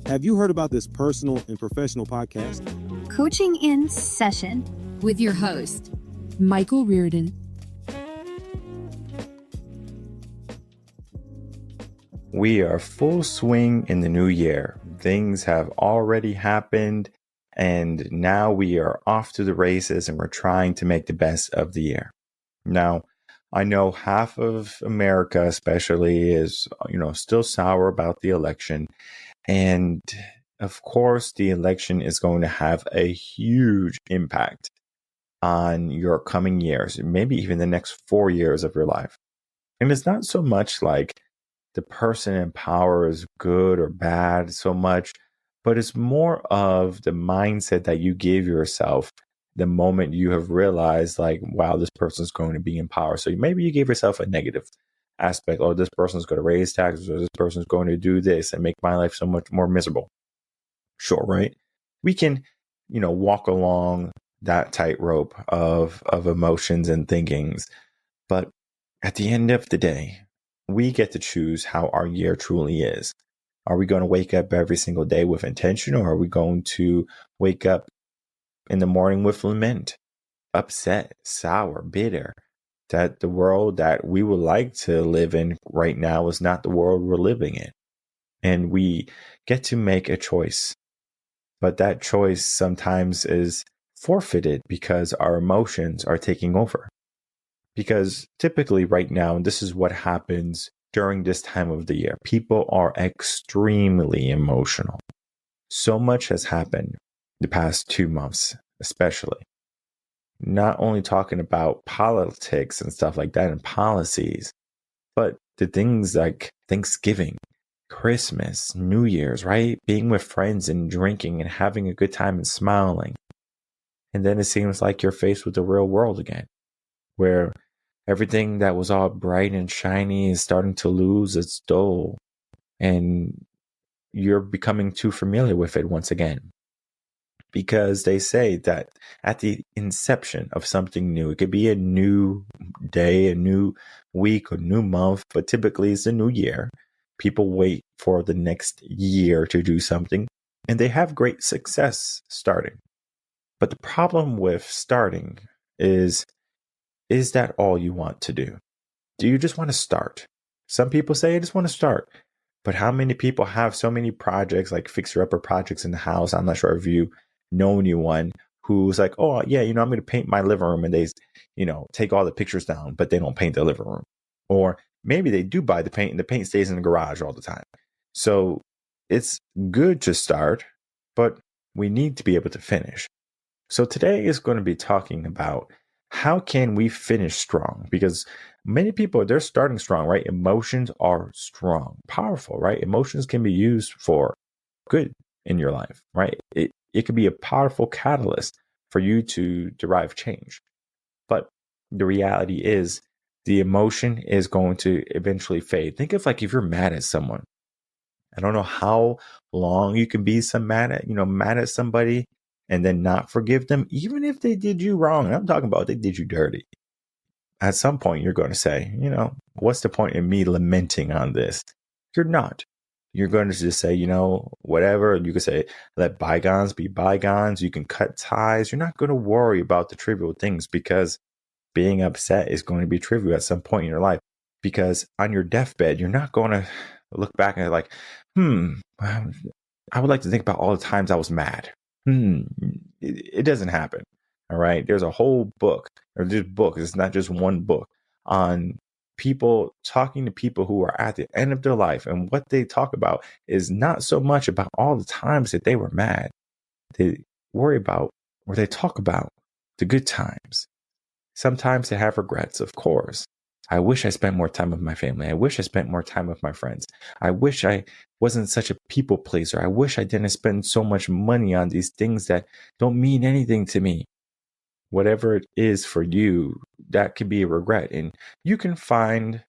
Have you heard about this personal and professional podcast? Coaching in Session with your host, Michael Rearden. We are full swing in the new year. Things have already happened, and now we are off to the races and we're trying to make the best of the year. Now, I know half of America especially is, still sour about the election. And of course, the election is going to have a huge impact on your coming years, maybe even the next 4 years of your life. And it's not so much like the person in power is good or bad so much, but it's more of the mindset that you give yourself the moment you have realized, like, wow, this person's going to be in power. So maybe you gave yourself a negative aspect, or this person's going to raise taxes, or this person's going to do this and make my life so much more miserable. Sure, right? We can, walk along that tightrope of emotions and thinkings. But at the end of the day, we get to choose how our year truly is. Are we going to wake up every single day with intention, or are we going to wake up in the morning with lament, upset, sour, bitter, that the world that we would like to live in right now is not the world we're living in? And we get to make a choice. But that choice sometimes is forfeited because our emotions are taking over. Because typically right now, and this is what happens during this time of the year, people are extremely emotional. So much has happened the past 2 months, especially. Not only talking about politics and stuff like that and policies, but the things like Thanksgiving, Christmas, New Year's, right? Being with friends and drinking and having a good time and smiling. And then it seems like you're faced with the real world again, where everything that was all bright and shiny is starting to lose its dull, and you're becoming too familiar with it once again. Because they say that at the inception of something new, it could be a new day, a new week, or new month, but typically it's a new year. People wait for the next year to do something, and they have great success starting. But the problem with starting is that all you want to do? Do you just want to start? Some people say, I just want to start. But how many people have so many projects, like fixer-upper projects in the house? I'm not sure if you know anyone who's like, oh, yeah, I'm going to paint my living room, and they, take all the pictures down, but they don't paint the living room. Or maybe they do buy the paint, and the paint stays in the garage all the time. So it's good to start, but we need to be able to finish. So today is going to be talking about how can we finish strong? Because many people, they're starting strong, right? Emotions are strong, powerful, right? Emotions can be used for good in your life, right? It could be a powerful catalyst for you to derive change. But the reality is the emotion is going to eventually fade. Think of like if you're mad at someone. I don't know how long you can be mad at somebody and then not forgive them, even if they did you wrong. And I'm talking about they did you dirty. At some point, you're going to say, what's the point in me lamenting on this? You're not. You're going to just say, whatever. You can say, let bygones be bygones. You can cut ties. You're not going to worry about the trivial things, because being upset is going to be trivial at some point in your life. Because on your deathbed, you're not going to look back and like, I would like to think about all the times I was mad. It doesn't happen. All right. There's a whole book, or just books. It's not just one book on people talking to people who are at the end of their life. And what they talk about is not so much about all the times that they were mad. They worry about, or they talk about, the good times. Sometimes they have regrets, of course. I wish I spent more time with my family. I wish I spent more time with my friends. I wish I wasn't such a people pleaser. I wish I didn't spend so much money on these things that don't mean anything to me. Whatever it is for you, that could be a regret. And you can find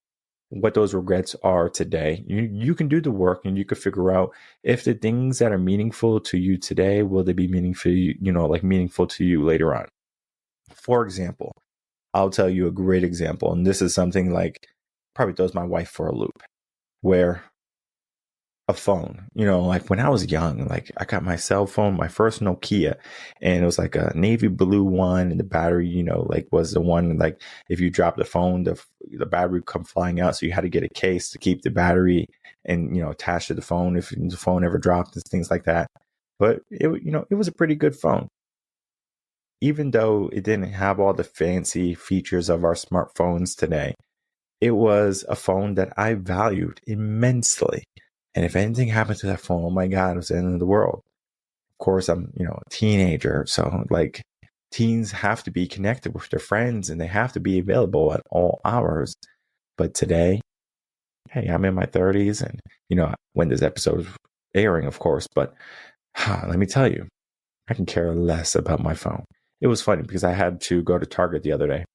what those regrets are today. You can do the work, and you can figure out if the things that are meaningful to you today, will they be meaningful, meaningful to you later on. For example, I'll tell you a great example. And this is something like probably throws my wife for a loop, where a phone. Like when I was young, like I got my cell phone, my first Nokia, and it was like a navy blue one, and the battery, like was the one like if you drop the phone, the battery would come flying out, so you had to get a case to keep the battery and attached to the phone if the phone ever dropped and things like that. But it was a pretty good phone, even though it didn't have all the fancy features of our smartphones today. It was a phone that I valued immensely. And if anything happened to that phone, oh my God, it was the end of the world. Of course, I'm, a teenager. So like teens have to be connected with their friends and they have to be available at all hours. But today, hey, I'm in my 30s and, when this episode is airing, of course, but let me tell you, I can care less about my phone. It was funny because I had to go to Target the other day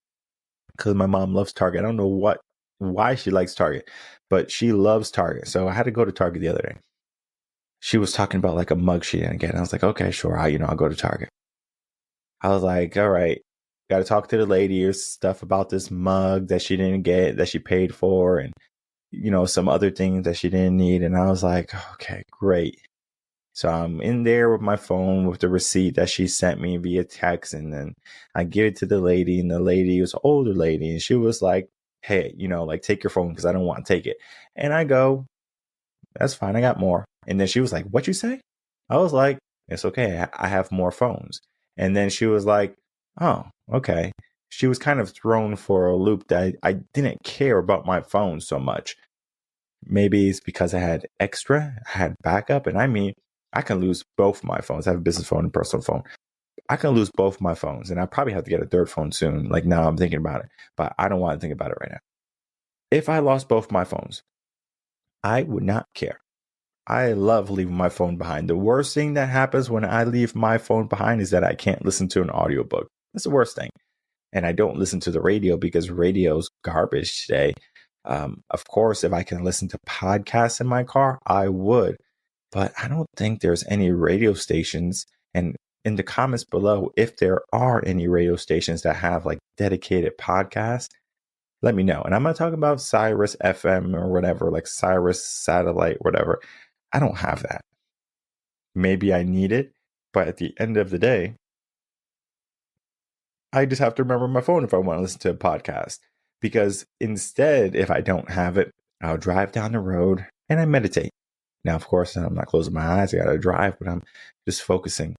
because my mom loves Target. I don't know why she likes Target, but she loves Target. So I had to go to Target the other day. She was talking about like a mug she didn't get. And I was like, okay, sure. I'll go to Target. I was like, all right, got to talk to the lady or stuff about this mug that she didn't get, that she paid for, and, some other things that she didn't need. And I was like, okay, great. So I'm in there with my phone with the receipt that she sent me via text. And then I give it to the lady, and the lady was an older lady. And she was like, hey, like take your phone because I don't want to take it. And I go, that's fine. I got more. And then she was like, what you say? I was like, it's okay. I have more phones. And then she was like, oh, okay. She was kind of thrown for a loop that I didn't care about my phone so much. Maybe it's because I had extra, I had backup. And I mean, I can lose both my phones. I have a business phone and personal phone. I can lose both my phones, and I probably have to get a third phone soon. Like now I'm thinking about it, but I don't want to think about it right now. If I lost both my phones, I would not care. I love leaving my phone behind. The worst thing that happens when I leave my phone behind is that I can't listen to an audiobook. That's the worst thing. And I don't listen to the radio because radio's garbage today. Of course, if I can listen to podcasts in my car, I would. But I don't think there's any radio stations. And in the comments below, if there are any radio stations that have like dedicated podcasts, let me know. And I'm not talking about Cyrus FM or whatever, like Cyrus Satellite, whatever. I don't have that. Maybe I need it, but at the end of the day, I just have to remember my phone if I want to listen to a podcast. Because instead, if I don't have it, I'll drive down the road and I meditate. Now, of course, I'm not closing my eyes. I got to drive, but I'm just focusing.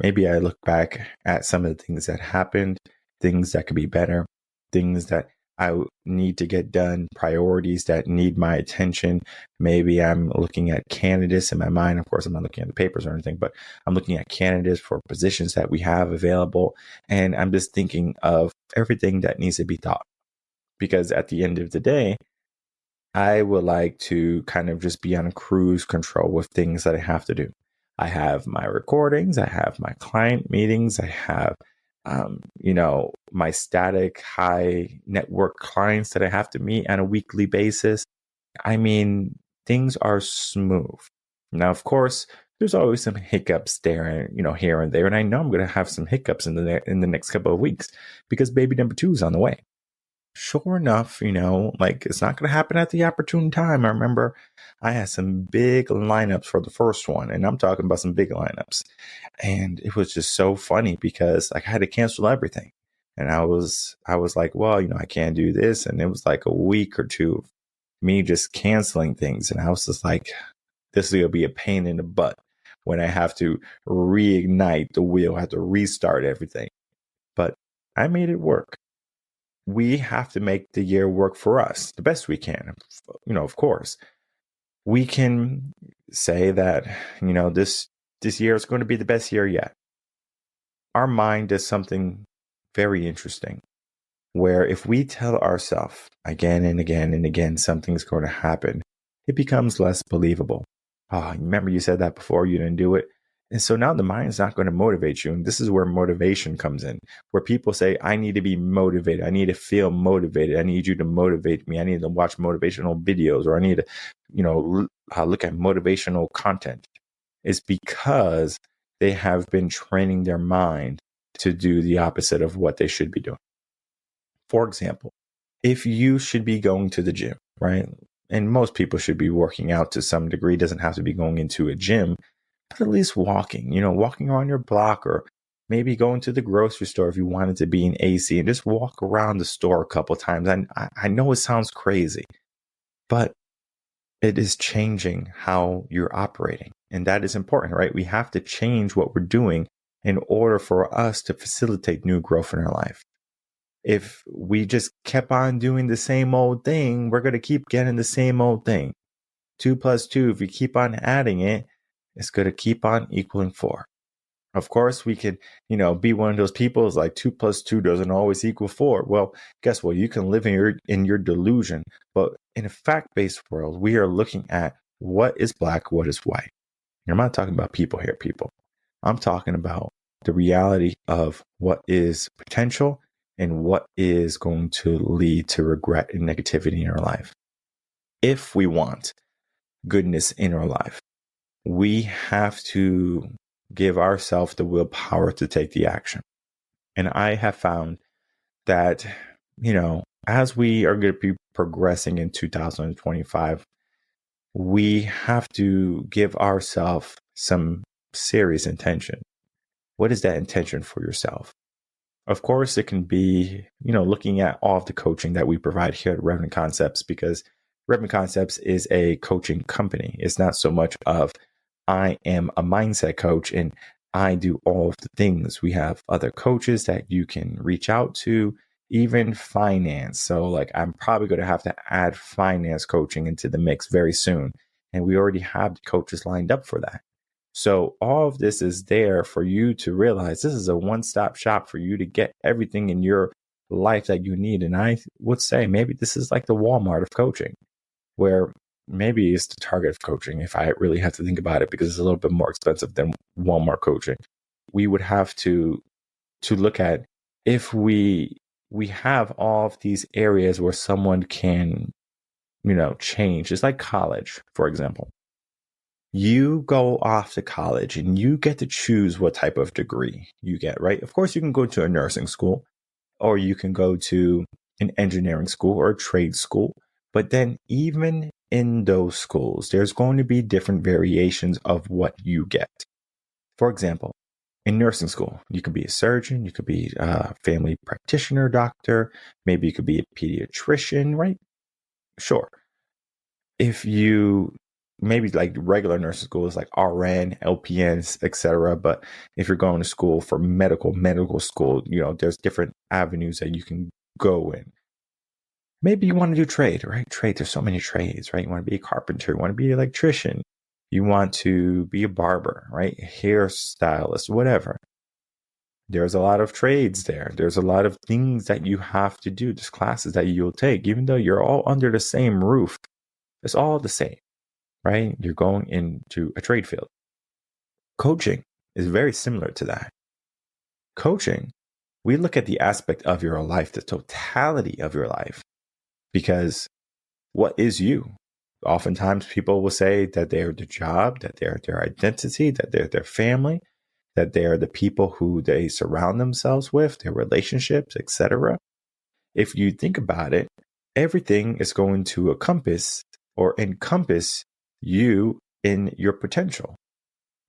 Maybe I look back at some of the things that happened, things that could be better, things that I need to get done, priorities that need my attention. Maybe I'm looking at candidates in my mind. Of course, I'm not looking at the papers or anything, but I'm looking at candidates for positions that we have available. And I'm just thinking of everything that needs to be thought. Because at the end of the day, I would like to kind of just be on cruise control with things that I have to do. I have my recordings, I have my client meetings, I have, my static high network clients that I have to meet on a weekly basis. I mean, things are smooth. Now, of course, there's always some hiccups there, here and there. And I know I'm going to have some hiccups in the next couple of weeks because baby number 2 is on the way. Sure enough, like it's not going to happen at the opportune time. I remember I had some big lineups for the first one, and I'm talking about some big lineups. And it was just so funny because like I had to cancel everything. And I was like, well, I can't do this. And it was like a week or two of me just canceling things. And I was just like, this is going to be a pain in the butt when I have to reignite the wheel, I have to restart everything. But I made it work. We have to make the year work for us the best we can. Of course, we can say that, this year is going to be the best year yet. Our mind does something very interesting where if we tell ourselves again and again and again, something's going to happen, it becomes less believable. Oh, remember you said that before, you didn't do it. And so now the mind's not going to motivate you. And this is where motivation comes in, where people say, I need to be motivated. I need to feel motivated. I need you to motivate me. I need to watch motivational videos, or I need to, look at motivational content. It's because they have been training their mind to do the opposite of what they should be doing. For example, if you should be going to the gym, right? and most people should be working out to some degree. It doesn't have to be going into a gym, but at least walking, walking around your block, or maybe going to the grocery store if you wanted to be in AC and just walk around the store a couple times. And I know it sounds crazy, but it is changing how you're operating. And that is important, right? We have to change what we're doing in order for us to facilitate new growth in our life. If we just kept on doing the same old thing, we're going to keep getting the same old thing. 2 plus 2, if you keep on adding it, it's going to keep on equaling 4. Of course, we could, be one of those people who's like 2 plus 2 doesn't always equal 4. Well, guess what? You can live in your delusion. But in a fact-based world, we are looking at what is black, what is white. And I'm not talking about people here, people. I'm talking about the reality of what is potential and what is going to lead to regret and negativity in our life. If we want goodness in our life, we have to give ourselves the willpower to take the action. And I have found that, as we are going to be progressing in 2025, we have to give ourselves some serious intention. What is that intention for yourself? Of course, it can be, looking at all of the coaching that we provide here at Reven Concepts, because Reven Concepts is a coaching company. It's not so much of I am a mindset coach and I do all of the things. We have other coaches that you can reach out to, even finance. So I'm probably going to have to add finance coaching into the mix very soon. And we already have the coaches lined up for that. So all of this is there for you to realize this is a one-stop shop for you to get everything in your life that you need. And I would say maybe this is like the Walmart of coaching, where maybe it's the Target of coaching, if I really have to think about it, because it's a little bit more expensive than Walmart coaching. We would have to look at if we have all of these areas where someone can, change. It's like college, for example. You go off to college and you get to choose what type of degree you get, right? Of course, you can go to a nursing school, or you can go to an engineering school or a trade school. But then even in those schools, there's going to be different variations of what you get. For example, in nursing school, you could be a surgeon, you could be a family practitioner, doctor, maybe you could be a pediatrician, right? Sure. If you maybe like regular nursing school is like RN, LPNs, etc. But if you're going to school for medical school, there's different avenues that you can go in. Maybe you want to do trade, right? Trade, there's so many trades, right? You want to be a carpenter, you want to be an electrician, you want to be a barber, right? Hairstylist, whatever. There's a lot of trades there. There's a lot of things that you have to do. There's classes that you'll take, even though you're all under the same roof. It's all the same, right? You're going into a trade field. Coaching is very similar to that. Coaching, we look at the aspect of your life, the totality of your life, because what is you? Oftentimes people will say that they're the job, that they're their identity, that they're their family, that they are the people who they surround themselves with, their relationships, etc. If you think about it, everything is going to encompass you in your potential.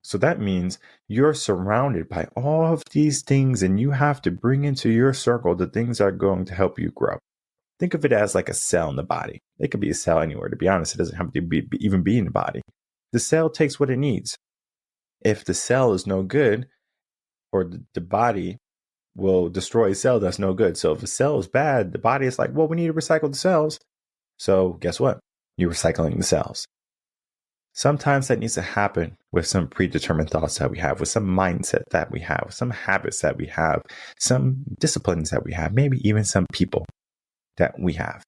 So that means you're surrounded by all of these things, and you have to bring into your circle the things that are going to help you grow. Think of it as like a cell in the body. It could be a cell anywhere. To be honest, it doesn't have to even be in the body. The cell takes what it needs. If the cell is no good, or the body will destroy a cell that's no good. So if a cell is bad, the body is like, well, we need to recycle the cells. So guess what? You're recycling the cells. Sometimes that needs to happen with some predetermined thoughts that we have, with some mindset that we have, some habits that we have, some disciplines that we have, maybe even some people that we have.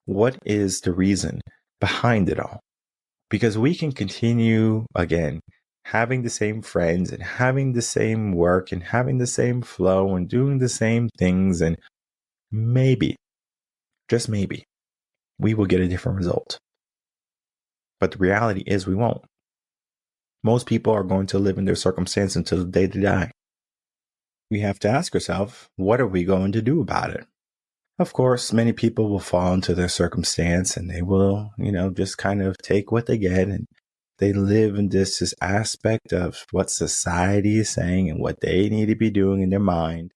What is the reason behind it all? Because we can continue, again, having the same friends and having the same work and having the same flow and doing the same things, and maybe, just maybe, we will get a different result. But the reality is we won't. Most people are going to live in their circumstance until the day they die. We have to ask ourselves, what are we going to do about it? Of course, many people will fall into their circumstance and they will, just kind of take what they get, and they live in this aspect of what society is saying and what they need to be doing in their mind.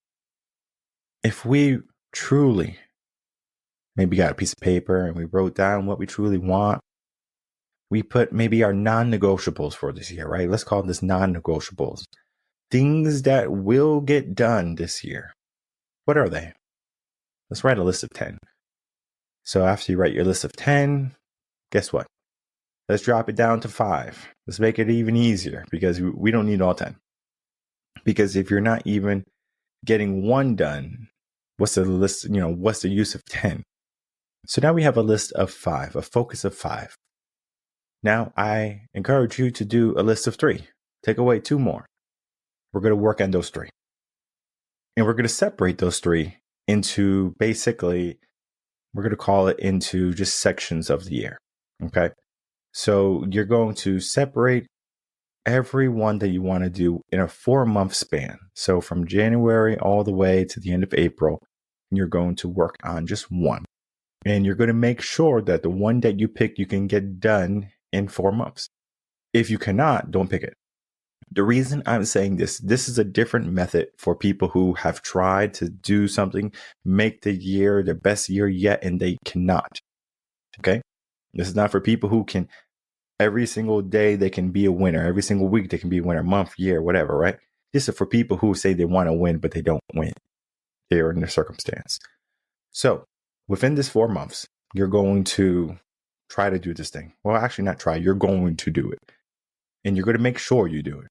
If we truly maybe got a piece of paper and we wrote down what we truly want, we put maybe our non-negotiables for this year, right? Let's call this non-negotiables. Things that will get done this year. What are they? Let's write a list of 10. So after you write your list of 10, guess what? Let's drop it down to 5. Let's make it even easier, because we don't need all 10. Because if you're not even getting one done, what's the list? What's the use of 10? So now we have a list of 5, a focus of 5. Now I encourage you to do a list of 3. Take away 2 more. We're going to work on those 3. And we're going to separate those 3 into basically, we're going to call it into just sections of the year. Okay. So you're going to separate every one that you want to do in a 4-month span. So from January all the way to the end of April, you're going to work on just one. And you're going to make sure that the one that you pick, you can get done in 4 months. If you cannot, don't pick it. The reason I'm saying this is a different method for people who have tried to do something, make the year the best year yet, and they cannot. Okay? This is not for people who can, every single day they can be a winner. Every single week they can be a winner, month, year, whatever, right? This is for people who say they want to win, but they don't win. They're in their circumstance. So within this 4 months, you're going to try to do this thing. Well, actually not try. You're going to do it. And you're going to make sure you do it.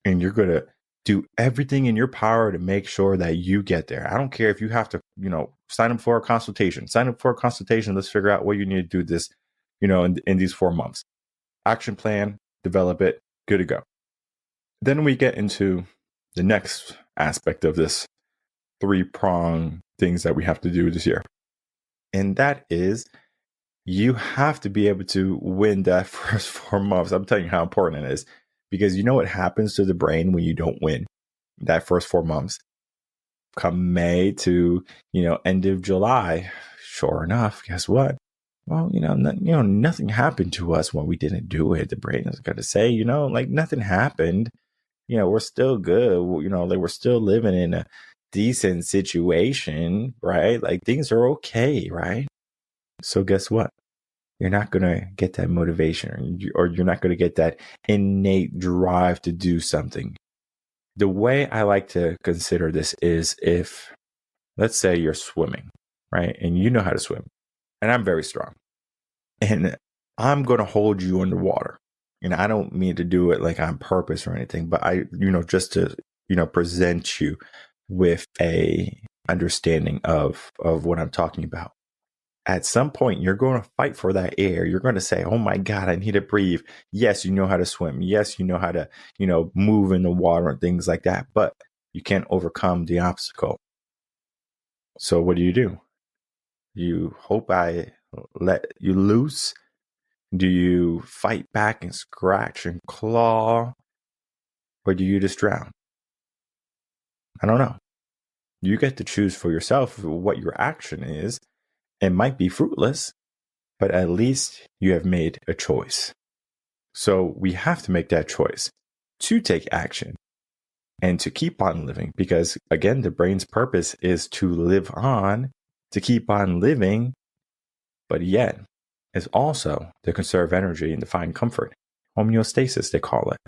And you're going to do everything in your power to make sure that you get there. I don't care if you have to, sign up for a consultation. Sign up for a consultation. Let's figure out what you need to do this, in these 4 months. Action plan, develop it, good to go. Then we get into the next aspect of this 3-prong things that we have to do this year. And that is, you have to be able to win that first 4 months. I'm telling you how important it is, because you know what happens to the brain when you don't win that first 4 months. Come May to, end of July, sure enough, guess what? Well, nothing happened to us when we didn't do it. The brain is going to say, nothing happened. We're still good. We're still living in a decent situation, right? Like things are okay, right? So guess what? You're not going to get that motivation, or you're not going to get that innate drive to do something. The way I like to consider this is, if, let's say you're swimming, right? And you know how to swim, and I'm very strong, and I'm going to hold you underwater. And I don't mean to do it like on purpose or anything, but I, just to, present you with a understanding of what I'm talking about. At some point, you're going to fight for that air. You're going to say, oh my God, I need to breathe. Yes, you know how to swim. Yes, you know how to, move in the water and things like that, but you can't overcome the obstacle. So what do? You hope I let you loose? Do you fight back and scratch and claw? Or do you just drown? I don't know. You get to choose for yourself what your action is. It might be fruitless, but at least you have made a choice. So we have to make that choice to take action and to keep on living, because again, the brain's purpose is to live on, to keep on living, but yet is also to conserve energy and to find comfort. Homeostasis, they call it.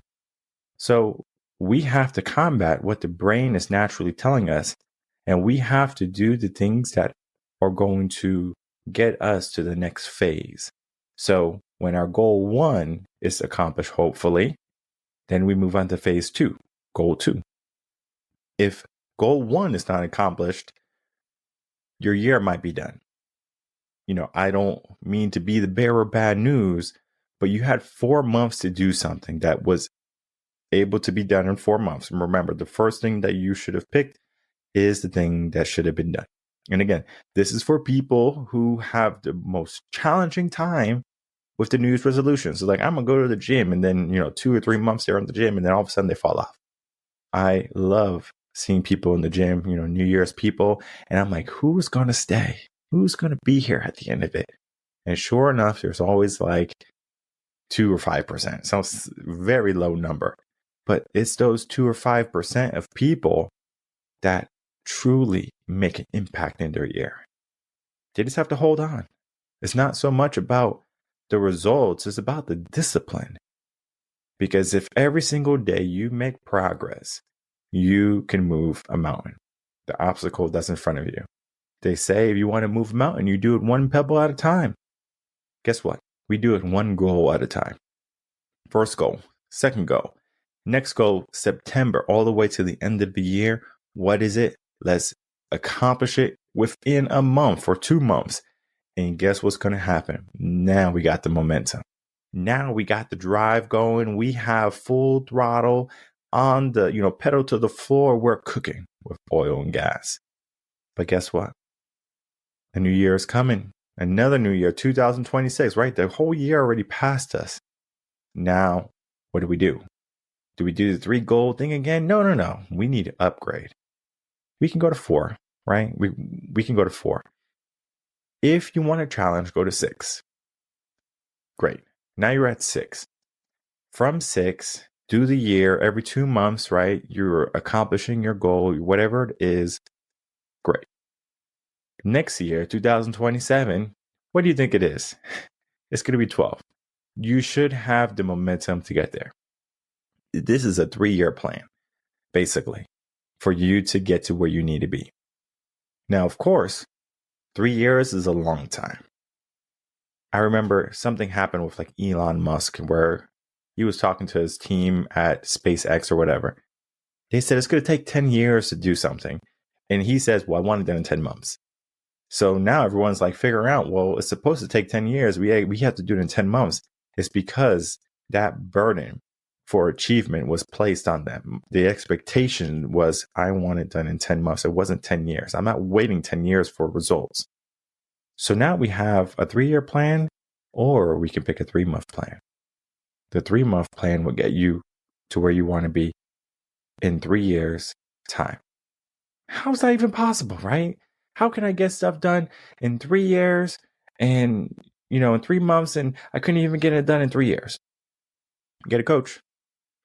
So we have to combat what the brain is naturally telling us, and we have to do the things that are going to get us to the next phase. So when our goal 1 is accomplished, hopefully, then we move on to phase 2, goal 2. If goal 1 is not accomplished, your year might be done. I don't mean to be the bearer of bad news, but you had 4 months to do something that was able to be done in 4 months. And remember, the first thing that you should have picked is the thing that should have been done. And again, this is for people who have the most challenging time with the New Year's resolutions. So like, I'm going to go to the gym, and then, 2 or 3 months they're in the gym, and then all of a sudden they fall off. I love seeing people in the gym, New Year's people. And I'm like, who's going to stay? Who's going to be here at the end of it? And sure enough, there's always like 2 or 5%. Sounds very low number, but it's those 2 or 5% of people that truly make an impact in their year. They just have to hold on. It's not so much about the results, it's about the discipline. Because if every single day you make progress, you can move a mountain. The obstacle that's in front of you. They say if you want to move a mountain, you do it one pebble at a time. Guess what? We do it one goal at a time. First goal, second goal, next goal, September, all the way to the end of the year. What is it? Let's accomplish it within a month or 2 months. And guess what's going to happen? Now we got the momentum. Now we got the drive going. We have full throttle on the, pedal to the floor. We're cooking with oil and gas. But guess what? A new year is coming. Another new year, 2026, right? The whole year already passed us. Now, what do? Do we do the 3 goal thing again? No. We need to upgrade. We can go to 4, right? We can go to 4. If you want a challenge, go to 6. Great. Now you're at 6. From 6, do the year every 2 months, right? You're accomplishing your goal, whatever it is. Great. Next year, 2027, what do you think it is? It's going to be 12. You should have the momentum to get there. This is a 3-year plan, basically, for you to get to where you need to be. Now, of course, 3 years is a long time. I remember something happened with like Elon Musk where he was talking to his team at SpaceX or whatever. They said it's going to take 10 years to do something. And he says, well, I want it done in 10 months. So now everyone's like figuring out, well, it's supposed to take 10 years. We have to do it in 10 months. It's because that burden for achievement was placed on them. The expectation was, I want it done in 10 months. It wasn't 10 years. I'm not waiting 10 years for results. So now we have a 3-year plan, or we can pick a 3-month plan. The 3-month plan will get you to where you want to be in 3 years' time. How's that even possible, right? How can I get stuff done in 3 years and, in 3 months, and I couldn't even get it done in 3 years? Get a coach,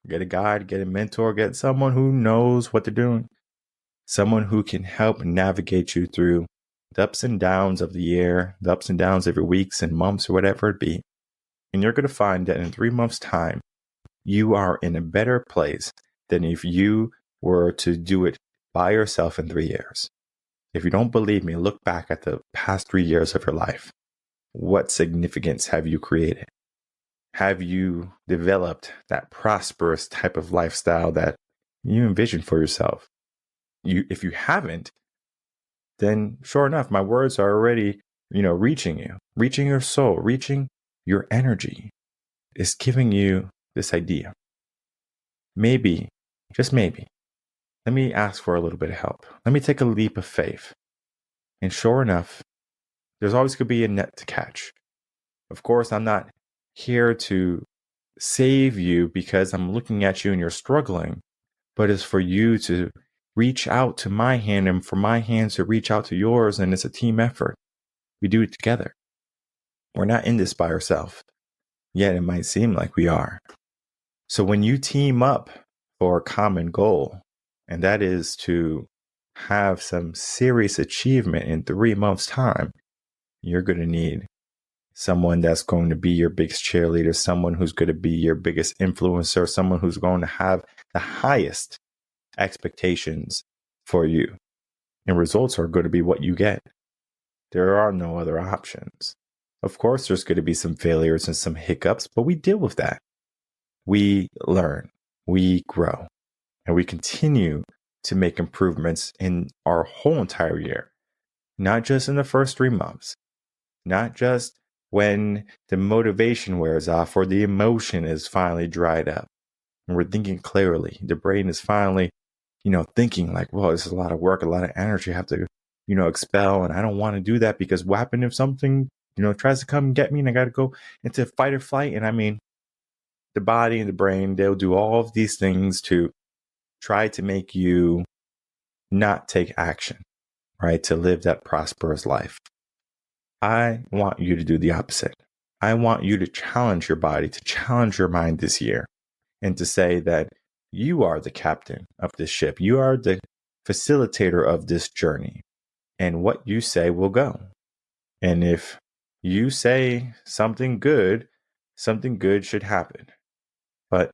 get a guide, get a mentor, get someone who knows what they're doing. Someone who can help navigate you through the ups and downs of the year, the ups and downs of your weeks and months or whatever it be. And you're going to find that in 3 months' time, you are in a better place than if you were to do it by yourself in 3 years. If you don't believe me, look back at the past 3 years of your life. What significance have you created? Have you developed that prosperous type of lifestyle that you envision for yourself? If you haven't, then sure enough, my words are already, reaching you, reaching your soul, reaching your energy. It's giving you this idea. Maybe, just maybe, let me ask for a little bit of help. Let me take a leap of faith. And sure enough, there's always going to be a net to catch. Of course, I'm not here to save you because I'm looking at you and you're struggling, but it's for you to reach out to my hand and for my hands to reach out to yours. And it's a team effort. We do it together. We're not in this by ourselves, yet it might seem like we are. So when you team up for a common goal, and that is to have some serious achievement in 3 months' time, you're going to need someone that's going to be your biggest cheerleader, someone who's going to be your biggest influencer, someone who's going to have the highest expectations for you. And results are going to be what you get. There are no other options. Of course, there's going to be some failures and some hiccups, but we deal with that. We learn, we grow, and we continue to make improvements in our whole entire year. Not just in the first 3 months, not just when the motivation wears off or the emotion is finally dried up. And we're thinking clearly. The brain is finally, thinking like, well, this is a lot of work, a lot of energy I have to, expel. And I don't want to do that because what happens if something, tries to come and get me and I got to go into fight or flight? And I mean, the body and the brain, they'll do all of these things to try to make you not take action, right? To live that prosperous life. I want you to do the opposite. I want you to challenge your body, to challenge your mind this year, and to say that you are the captain of this ship. You are the facilitator of this journey. And what you say will go. And if you say something good should happen. But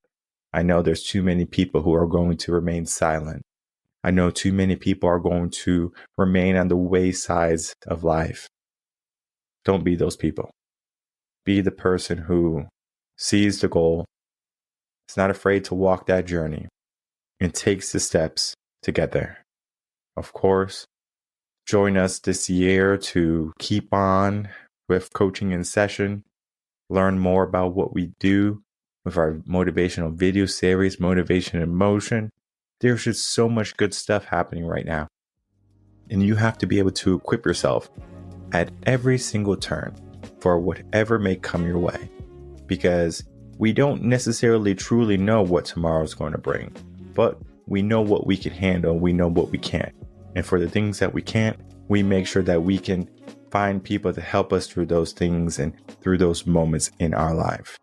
I know there's too many people who are going to remain silent. I know too many people are going to remain on the waysides of life. Don't be those people. Be the person who sees the goal, is not afraid to walk that journey, and takes the steps to get there. Of course, join us this year to keep on with Coaching in Session. Learn more about what we do with our motivational video series, Motivation in Motion. There's just so much good stuff happening right now. And you have to be able to equip yourself at every single turn for whatever may come your way. Because we don't necessarily truly know what tomorrow is going to bring, but we know what we can handle. We know what we can't. And for the things that we can't, we make sure that we can find people to help us through those things and through those moments in our life.